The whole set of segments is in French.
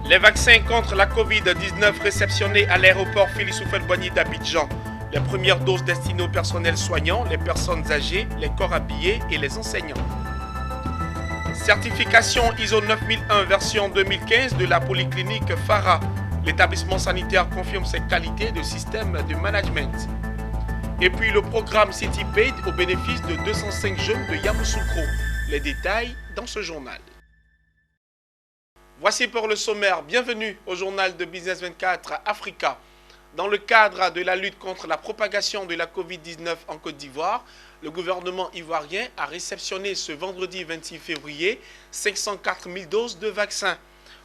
Les vaccins contre la Covid-19 réceptionnés à l'aéroport Félix Houphouët-Boigny d'Abidjan. Les premières doses destinées au personnel soignant, les personnes âgées, les corps habillés et les enseignants. Certification ISO 9001 version 2015 de la polyclinique Farah. L'établissement sanitaire confirme ses qualités de système de management. Et puis le programme CityPaid au bénéfice de 205 jeunes de Yamoussoukro. Les détails dans ce journal. Voici pour le sommaire. Bienvenue au journal de Business 24 Africa. Dans le cadre de la lutte contre la propagation de la Covid-19 en Côte d'Ivoire, le gouvernement ivoirien a réceptionné ce vendredi 26 février 504 000 doses de vaccins.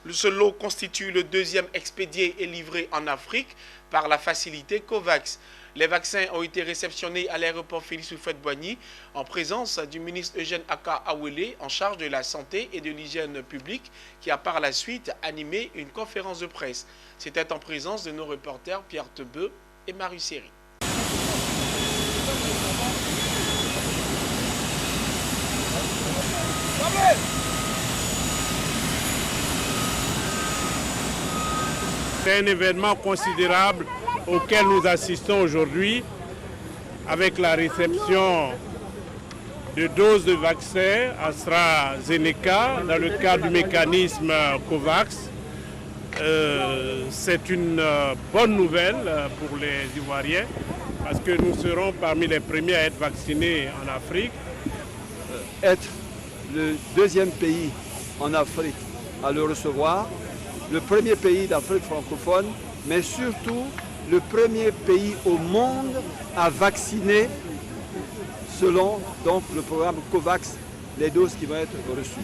Ce lot constitue le deuxième expédié et livré en Afrique par la facilité COVAX. Les vaccins ont été réceptionnés à l'aéroport Félix Houphouët-Boigny en présence du ministre Eugène Aka Awele en charge de la santé et de l'hygiène publique qui a par la suite animé une conférence de presse. C'était en présence de nos reporters Pierre Tebeu et Marie Seri. C'est un événement considérable auquel nous assistons aujourd'hui avec la réception de doses de vaccins AstraZeneca dans le cadre du mécanisme COVAX. C'est une bonne nouvelle pour les Ivoiriens parce que nous serons parmi les premiers à être vaccinés en Afrique. Être le deuxième pays en Afrique à le recevoir, le premier pays d'Afrique francophone, mais surtout le premier pays au monde à vacciner selon donc, le programme COVAX, les doses qui vont être reçues.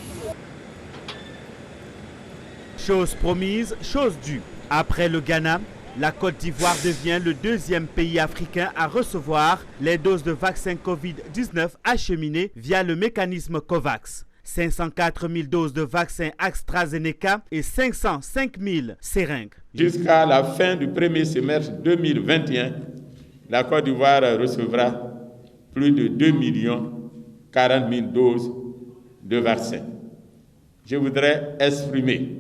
Chose promise, chose due. Après le Ghana, la Côte d'Ivoire devient le deuxième pays africain à recevoir les doses de vaccin Covid-19 acheminées via le mécanisme COVAX. 504 000 doses de vaccins AstraZeneca et 505 000 seringues. Jusqu'à la fin du premier semestre 2021, la Côte d'Ivoire recevra plus de 2 40 000 doses de vaccins. Je voudrais exprimer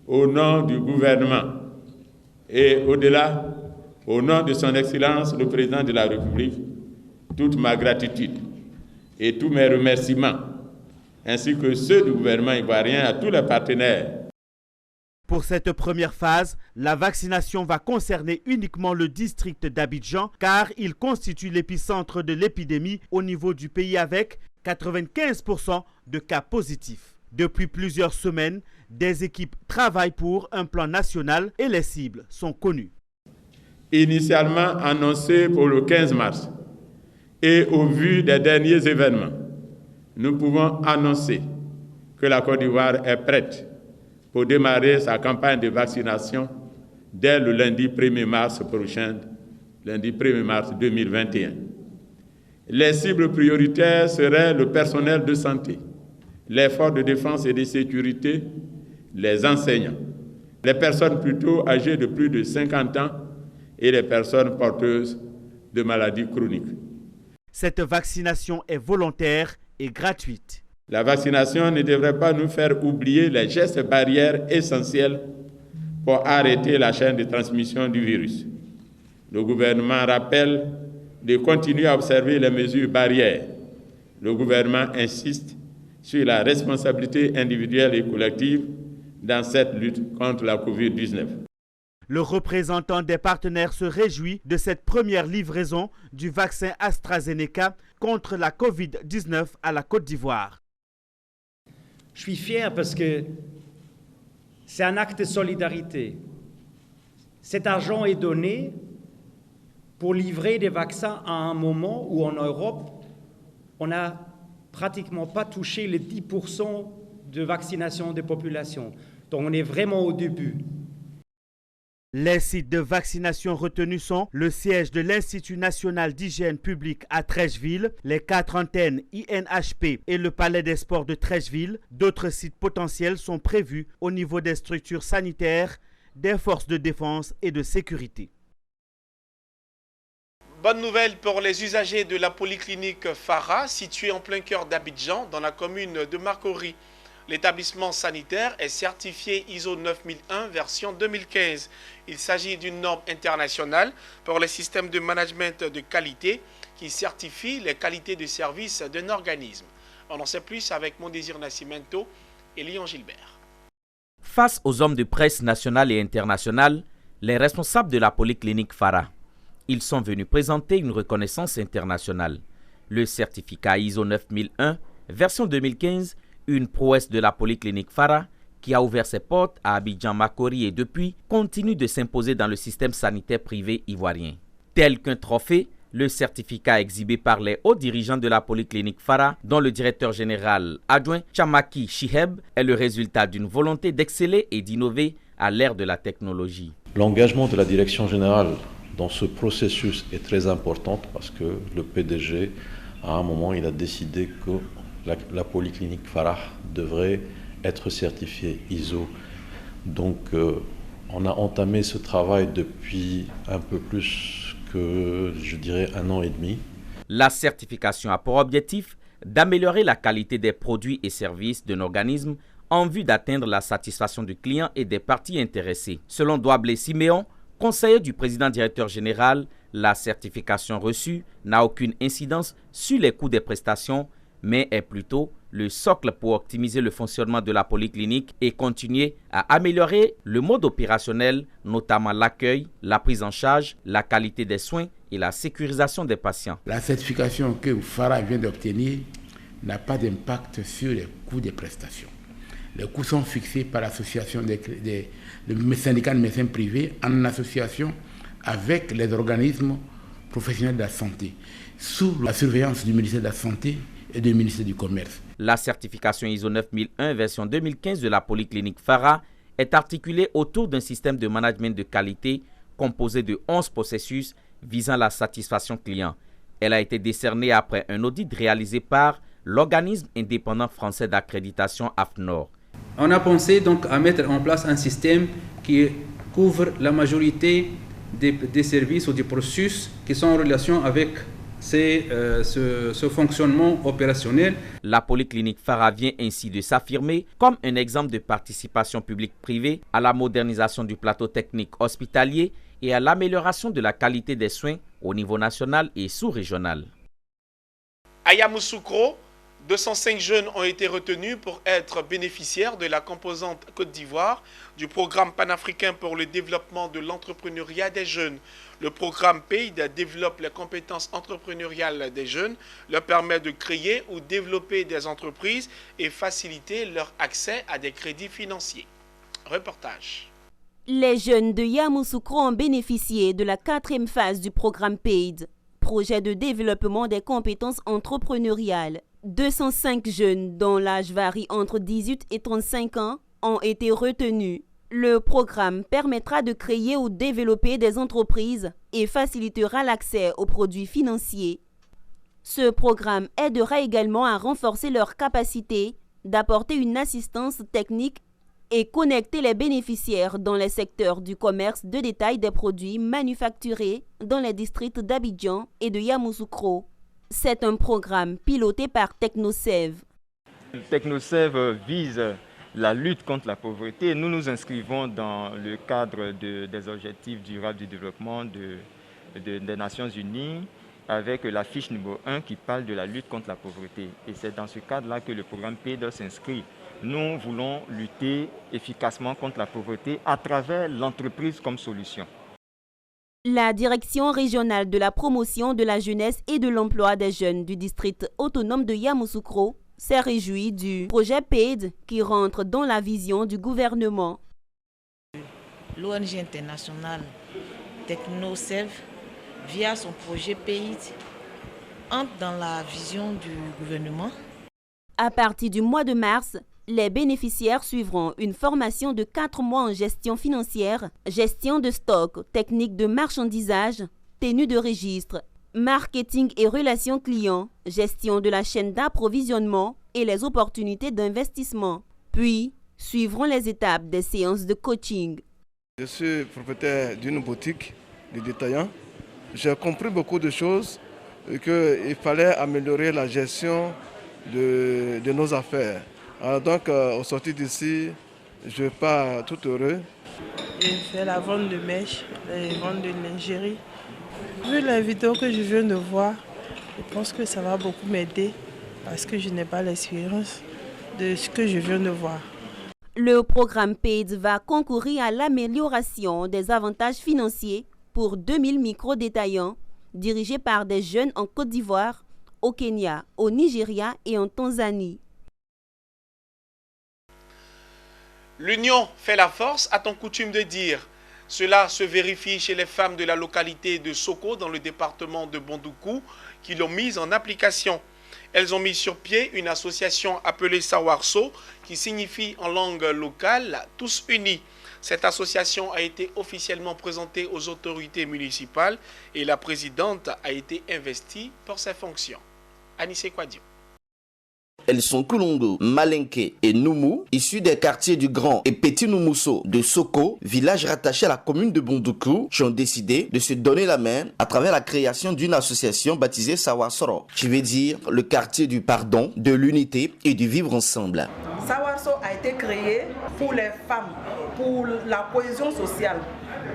au nom du gouvernement et au-delà, au nom de son Excellence le Président de la République, toute ma gratitude et tous mes remerciements ainsi que ceux du gouvernement ivoirien à tous les partenaires. Pour cette première phase, la vaccination va concerner uniquement le district d'Abidjan car il constitue l'épicentre de l'épidémie au niveau du pays avec 95% de cas positifs. Depuis plusieurs semaines, des équipes travaillent pour un plan national et les cibles sont connues. Initialement annoncé pour le 15 mars et au vu des derniers événements, nous pouvons annoncer que la Côte d'Ivoire est prête pour démarrer sa campagne de vaccination dès le lundi 1er mars prochain, lundi 1er mars 2021. Les cibles prioritaires seraient le personnel de santé, les forces de défense et de sécurité, les enseignants, les personnes plutôt âgées de plus de 50 ans et les personnes porteuses de maladies chroniques. Cette vaccination est volontaire et gratuite. La vaccination ne devrait pas nous faire oublier les gestes barrières essentiels pour arrêter la chaîne de transmission du virus. Le gouvernement rappelle de continuer à observer les mesures barrières. Le gouvernement insiste sur la responsabilité individuelle et collective dans cette lutte contre la COVID-19. Le représentant des partenaires se réjouit de cette première livraison du vaccin AstraZeneca contre la Covid-19 à la Côte d'Ivoire. Je suis fier parce que c'est un acte de solidarité. Cet argent est donné pour livrer des vaccins à un moment où en Europe, on n'a pratiquement pas touché les 10% de vaccination des populations. Donc on est vraiment au début. Les sites de vaccination retenus sont le siège de l'Institut national d'hygiène publique à Treichville, les 4 antennes INHP et le Palais des sports de Treichville. D'autres sites potentiels sont prévus au niveau des structures sanitaires, des forces de défense et de sécurité. Bonne nouvelle pour les usagers de la polyclinique Farah, située en plein cœur d'Abidjan, dans la commune de Marcory. L'établissement sanitaire est certifié ISO 9001 version 2015. Il s'agit d'une norme internationale pour les systèmes de management de qualité qui certifie les qualités de service d'un organisme. On en sait plus avec Mondésir Nascimento et Lyon Gilbert. Face aux hommes de presse nationale et internationale, les responsables de la polyclinique Farah, ils sont venus présenter une reconnaissance internationale. Le certificat ISO 9001 version 2015, une prouesse de la polyclinique Farah qui a ouvert ses portes à Abidjan-Makori et depuis continue de s'imposer dans le système sanitaire privé ivoirien. Tel qu'un trophée, le certificat exhibé par les hauts dirigeants de la polyclinique Farah, dont le directeur général adjoint Chamaki Chiheb, est le résultat d'une volonté d'exceller et d'innover à l'ère de la technologie. L'engagement de la direction générale dans ce processus est très important parce que le PDG, à un moment, il a décidé que la polyclinique Farah devrait être certifiée ISO. Donc, on a entamé ce travail depuis un peu plus que, je dirais, 1 an et demi. La certification a pour objectif d'améliorer la qualité des produits et services d'un organisme en vue d'atteindre la satisfaction du client et des parties intéressées. Selon Douablé Siméon, conseiller du président directeur général, la certification reçue n'a aucune incidence sur les coûts des prestations, mais est plutôt le socle pour optimiser le fonctionnement de la polyclinique et continuer à améliorer le mode opérationnel, notamment l'accueil, la prise en charge, la qualité des soins et la sécurisation des patients. La certification que Farah vient d'obtenir n'a pas d'impact sur les coûts des prestations. Les coûts sont fixés par l'association des syndicats de médecins privés en association avec les organismes professionnels de la santé, sous la surveillance du ministère de la Santé et du ministère du Commerce. La certification ISO 9001 version 2015 de la polyclinique Farah est articulée autour d'un système de management de qualité composé de 11 processus visant la satisfaction client. Elle a été décernée après un audit réalisé par l'organisme indépendant français d'accréditation AFNOR. On a pensé donc à mettre en place un système qui couvre la majorité des services ou des processus qui sont en relation avec ce fonctionnement opérationnel. La polyclinique Farah vient ainsi de s'affirmer comme un exemple de participation publique-privée à la modernisation du plateau technique hospitalier et à l'amélioration de la qualité des soins au niveau national et sous-régional. À Yamoussoukro, 205 jeunes ont été retenus pour être bénéficiaires de la composante Côte d'Ivoire du programme panafricain pour le développement de l'entrepreneuriat des jeunes. Le programme PAID développe les compétences entrepreneuriales des jeunes, leur permet de créer ou développer des entreprises et faciliter leur accès à des crédits financiers. Reportage. Les jeunes de Yamoussoukro ont bénéficié de la 4e phase du programme PAID, projet de développement des compétences entrepreneuriales. 205 jeunes dont l'âge varie entre 18 et 35 ans ont été retenus. Le programme permettra de créer ou développer des entreprises et facilitera l'accès aux produits financiers. Ce programme aidera également à renforcer leur capacité d'apporter une assistance technique et connecter les bénéficiaires dans les secteurs du commerce de détail des produits manufacturés dans les districts d'Abidjan et de Yamoussoukro. C'est un programme piloté par TechnoSève. TechnoSève vise la lutte contre la pauvreté. Nous nous inscrivons dans le cadre des objectifs durables du développement des Nations Unies avec la fiche numéro 1 qui parle de la lutte contre la pauvreté. Et c'est dans ce cadre-là que le programme PAID s'inscrit. Nous voulons lutter efficacement contre la pauvreté à travers l'entreprise comme solution. La direction régionale de la promotion de la jeunesse et de l'emploi des jeunes du district autonome de Yamoussoukro s'est réjouie du projet PAID qui rentre dans la vision du gouvernement. L'ONG internationale TechnoSève, via son projet PAID, entre dans la vision du gouvernement. À partir du mois de mars, les bénéficiaires suivront une formation de 4 mois en gestion financière, gestion de stock, technique de marchandisage, tenue de registre, marketing et relations clients, gestion de la chaîne d'approvisionnement et les opportunités d'investissement. Puis, suivront les étapes des séances de coaching. Je suis propriétaire d'une boutique de détaillants. J'ai compris beaucoup de choses et qu'il fallait améliorer la gestion de nos affaires. Alors donc, au sortir d'ici, je pars tout heureux. Je fais la vente de mèches, la vente de lingerie. Vu la vidéo que je viens de voir, je pense que ça va beaucoup m'aider parce que je n'ai pas l'expérience de ce que je viens de voir. Le programme PAID va concourir à l'amélioration des avantages financiers pour 2000 micro-détaillants dirigés par des jeunes en Côte d'Ivoire, au Kenya, au Nigeria et en Tanzanie. L'union fait la force, a-t-on coutume de dire. Cela se vérifie chez les femmes de la localité de Soko dans le département de Bondoukou qui l'ont mise en application. Elles ont mis sur pied une association appelée Sawarso qui signifie en langue locale « Tous unis ». Cette association a été officiellement présentée aux autorités municipales et la présidente a été investie pour ses fonctions. Anissé Kouadio. Elles sont Kulungu, Malenke et Noumou, issus des quartiers du Grand et Petit Noumousso de Soko, village rattaché à la commune de Bondoukou, qui ont décidé de se donner la main à travers la création d'une association baptisée Sawarsoro, qui veut dire le quartier du pardon, de l'unité et du vivre ensemble. Sawarso a été créé pour les femmes, pour la cohésion sociale,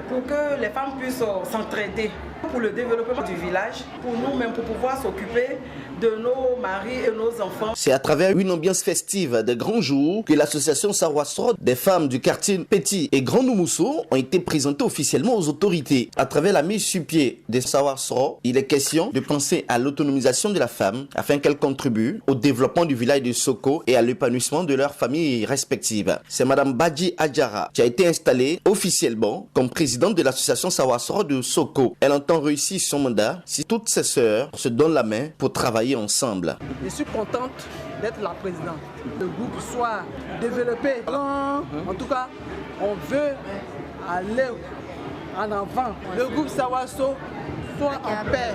pour que les femmes puissent s'entraider, pour le développement du village, pour nous-mêmes, pour pouvoir s'occuper de nos maris et nos enfants. C'est à travers une ambiance festive de grands jours que l'association Sawarsoro des femmes du quartier Petit et Grand Noumousso ont été présentées officiellement aux autorités. À travers la mise sur pied des Sawarsoro, il est question de penser à l'autonomisation de la femme afin qu'elle contribue au développement du village de Soko et à l'épanouissement de leurs familles respectives. C'est Madame Badji Adjara qui a été installée officiellement comme présidente de l'association Sawarsoro de Soko. Elle entend réussir son mandat si toutes ses sœurs se donnent la main pour travailler ensemble. Je suis contente d'être la présidente. Le groupe soit développé. En tout cas, on veut aller en avant. Le groupe Sawarso soit en paix,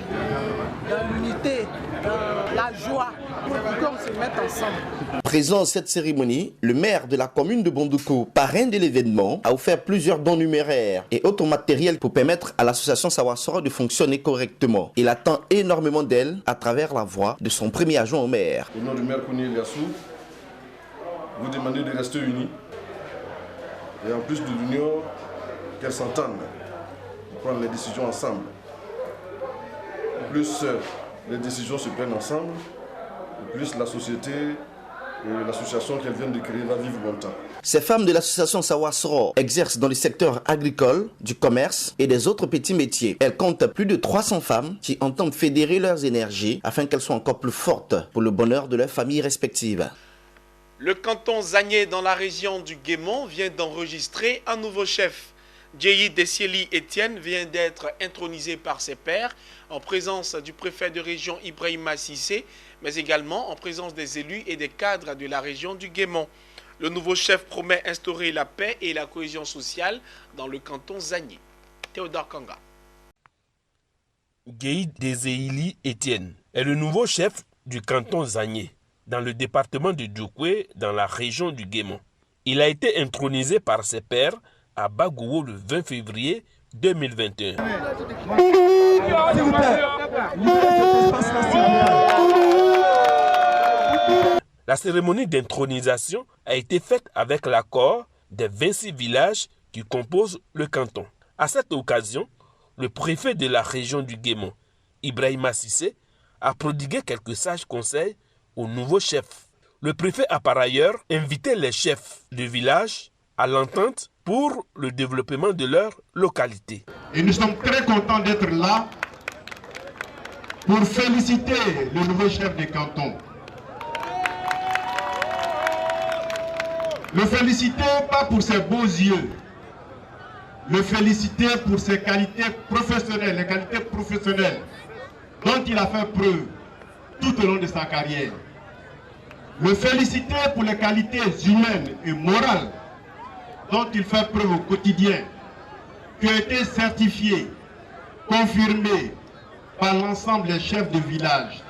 dans l'unité, dans la joie, pour qu'on se mette ensemble. Présent à cette cérémonie, le maire de la commune de Bondoukou, parrain de l'événement, a offert plusieurs dons numéraires et autres matériels pour permettre à l'association Sawarsoro de fonctionner correctement. Il attend énormément d'elle à travers la voix de son premier adjoint au maire. Au nom du maire Kouni Eliassou, vous demandez de rester unis et en plus de l'union, qu'elles s'entendent pour prendre les décisions ensemble. Plus les décisions se prennent ensemble, plus la société et l'association qu'elles viennent de créer va vivre longtemps. Ces femmes de l'association Sawarsoro exercent dans le secteur agricole, du commerce et des autres petits métiers. Elles comptent plus de 300 femmes qui entendent fédérer leurs énergies afin qu'elles soient encore plus fortes pour le bonheur de leurs familles respectives. Le canton Zagné dans la région du Guémont vient d'enregistrer un nouveau chef. Djeyi Dessieli Etienne vient d'être intronisé par ses pairs en présence du préfet de région Ibrahima Cissé, mais également en présence des élus et des cadres de la région du Guémont. Le nouveau chef promet instaurer la paix et la cohésion sociale dans le canton Zagné. Théodore Kanga. Djeyi Dessieli Etienne est le nouveau chef du canton Zagné dans le département de Djoukoué dans la région du Guémont. Il a été intronisé par ses pairs à Bagouo le 20 février 2021. La cérémonie d'intronisation a été faite avec l'accord des 26 villages qui composent le canton. À cette occasion, le préfet de la région du Guémont, Ibrahima Cissé, a prodigué quelques sages conseils au nouveau chef. Le préfet a par ailleurs invité les chefs de village à l'entente pour le développement de leur localité. Et nous sommes très contents d'être là pour féliciter le nouveau chef de canton. Le féliciter pas pour ses beaux yeux, le féliciter pour ses qualités professionnelles, les qualités professionnelles dont il a fait preuve tout au long de sa carrière. Le féliciter pour les qualités humaines et morales dont il fait preuve au quotidien, qui ont été certifiés, confirmés par l'ensemble des chefs de village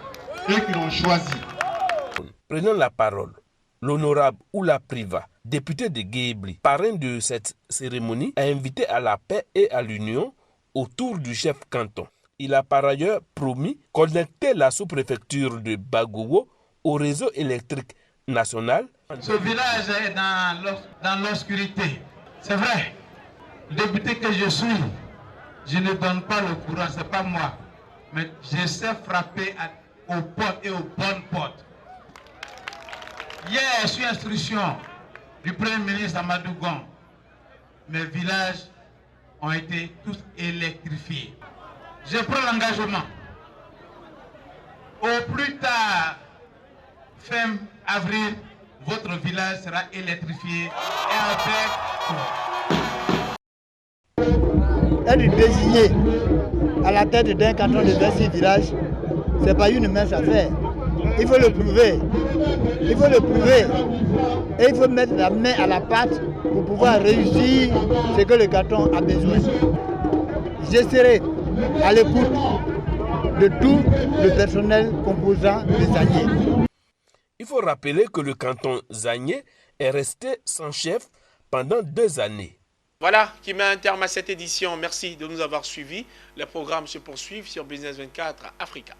et qui l'ont choisi. Prenant la parole, l'honorable Oula Priva, député de Guébli, parrain de cette cérémonie, a invité à la paix et à l'union autour du chef canton. Il a par ailleurs promis connecter la sous-préfecture de Bagouo au réseau électrique nationale. Ce village est dans l'obscurité. C'est vrai, le député que je suis, je ne donne pas le courant, ce n'est pas moi. Mais je sais frapper aux portes et aux bonnes portes. Hier, sur instruction du Premier ministre Amadou Gon, mes villages ont été tous électrifiés. Je prends l'engagement. Au plus tard, fin avril, votre village sera électrifié et avec... Être désigné à la tête d'un canton de 26 villages, ce n'est pas une mince affaire. Il faut le prouver. Il faut le prouver. Et il faut mettre la main à la pâte pour pouvoir réussir ce que le canton a besoin. Je serai à l'écoute de tout le personnel composant de Zagné. Il faut rappeler que le canton Zagné est resté sans chef pendant 2 années. Voilà qui met un terme à cette édition. Merci de nous avoir suivis. Les programmes se poursuivent sur Business 24 Africa.